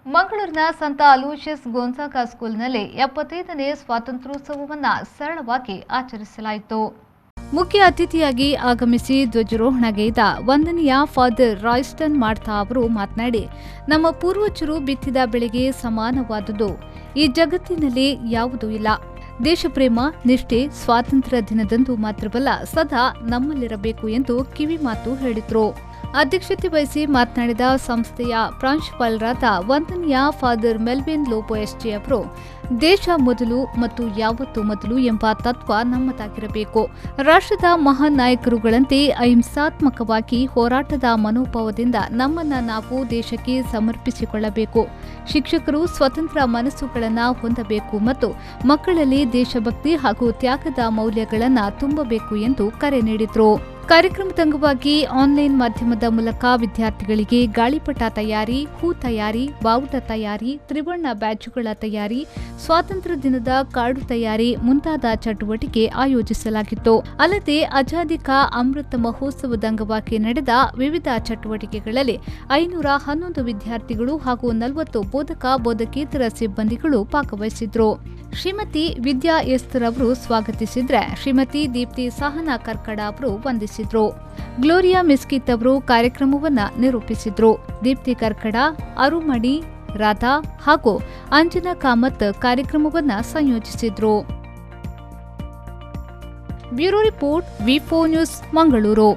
ಮಂಗಳೂರಿನ ಸಂತ ಅಲೋಷಿಯಸ್ ಗೋನ್ಸಾಗಾ ಸ್ಕೂಲ್ನಲ್ಲಿ 75ನೇ ಸ್ವಾತಂತ್ರ್ಯೋತ್ಸವವನ್ನು ಸರಳವಾಗಿ ಆಚರಿಸಲಾಯಿತು. ಮುಖ್ಯ ಅತಿಥಿಯಾಗಿ ಆಗಮಿಸಿ ಧ್ವಜಾರೋಹಣಗೈದ ವಂದನೀಯ ಫಾದರ್ ರಾಯ್ಸ್ಟನ್ ಮಾರ್ಥಾ ಅವರು ಮಾತನಾಡಿ, ನಮ್ಮ ಪೂರ್ವಜರು ಬಿತ್ತಿದ ಬೆಳೆಗೆ ಸಮಾನವಾದುದು ಈ ಜಗತ್ತಿನಲ್ಲಿ ಯಾವುದೂ ಇಲ್ಲ. ದೇಶಪ್ರೇಮ, ನಿಷ್ಠೆ ಸ್ವಾತಂತ್ರ್ಯ ದಿನದಂದು ಮಾತ್ರವಲ್ಲ, ಸದಾ ನಮ್ಮಲ್ಲಿರಬೇಕು ಎಂದು ಕಿವಿಮಾತು ಹೇಳಿದರು. ಅಧ್ಯಕ್ಷತೆ ವಹಿಸಿ ಮಾತನಾಡಿದ ಸಂಸ್ಥೆಯ ಪ್ರಾಂಶುಪಾಲರಾದ ವಂದನೀಯ ಫಾದರ್ ಮೆಲ್ವಿನ್ ಲೋಬೋ ಎಸ್ಜೆ ಅವರು, ದೇಶ ಮೊದಲು ಮತ್ತು ಯಾವತ್ತೂ ಮೊದಲು ಎಂಬ ತತ್ವ ನಮ್ಮದಾಗಿರಬೇಕು. ರಾಷ್ಟ್ರದ ಮಹಾನ್ ನಾಯಕರುಗಳಂತೆ ಅಹಿಂಸಾತ್ಮಕವಾಗಿ ಹೋರಾಟದ ಮನೋಭಾವದಿಂದ ನಮ್ಮನ್ನು ನಾವು ದೇಶಕ್ಕೆ ಸಮರ್ಪಿಸಿಕೊಳ್ಳಬೇಕು. ಶಿಕ್ಷಕರು ಸ್ವತಂತ್ರ ಮನಸ್ಸುಗಳನ್ನು ಹೊಂದಬೇಕು ಮತ್ತು ಮಕ್ಕಳಲ್ಲಿ ದೇಶಭಕ್ತಿ ಹಾಗೂ ತ್ಯಾಗದ ಮೌಲ್ಯಗಳನ್ನು ತುಂಬಬೇಕು ಎಂದು ಕರೆ ನೀಡಿದರು. ಕಾರ್ಯಕ್ರಮದ ಅಂಗವಾಗಿ ಆನ್ಲೈನ್ ಮಾಧ್ಯಮದ ಮೂಲಕ ವಿದ್ಯಾರ್ಥಿಗಳಿಗೆ ಗಾಳಿಪಟ ತಯಾರಿ, ಹೂ ತಯಾರಿ, ಬಾವುಟ ತಯಾರಿ, ತ್ರಿವರ್ಣ ಬ್ಯಾಡ್ಜ್ಗಳ ತಯಾರಿ, ಸ್ವಾತಂತ್ರ್ಯ ದಿನದ ಕಾರ್ಡು ತಯಾರಿ ಮುಂತಾದ ಚಟುವಟಿಕೆ ಆಯೋಜಿಸಲಾಗಿತ್ತು. ಅಲ್ಲದೆ ಆಜಾದಿ ಕಾ ಅಮೃತ ಮಹೋತ್ಸವದ ಅಂಗವಾಗಿ ನಡೆದ ವಿವಿಧ ಚಟುವಟಿಕೆಗಳಲ್ಲಿ 511 ವಿದ್ಯಾರ್ಥಿಗಳು ಹಾಗೂ 40 ಬೋಧಕ ಬೋಧಕೇತರ ಸಿಬ್ಬಂದಿಗಳು ಭಾಗವಹಿಸಿದ್ರು. ಶ್ರೀಮತಿ ವಿದ್ಯಾ ಎಸ್ತರ್ ಅವರು ಸ್ವಾಗತಿಸಿದ್ರೆ, ಶ್ರೀಮತಿ ದೀಪ್ತಿ ಸಹನಾ ಕರ್ಕಡ ಅವರು ವಂದಿಸಿದ್ರು. ಗ್ಲೋರಿಯಾ ಮಿಸ್ಕಿತ್ ಅವರು ಕಾರ್ಯಕ್ರಮವನ್ನು ನಿರೂಪಿಸಿದ್ರು. ದೀಪ್ತಿ ಕರ್ಕಡ, ಅರುಮಣಿ, ರಾಧಾ ಹಾಗೂ ಅಂಜನಾ ಕಾಮತ್ ಕಾರ್ಯಕ್ರಮವನ್ನು ಸಂಯೋಜಿಸಿದ್ರು. ಬ್ಯೂರೋ ರಿಪೋರ್ಟ್, ವಿ4 ನ್ಯೂಸ್, ಮಂಗಳೂರು.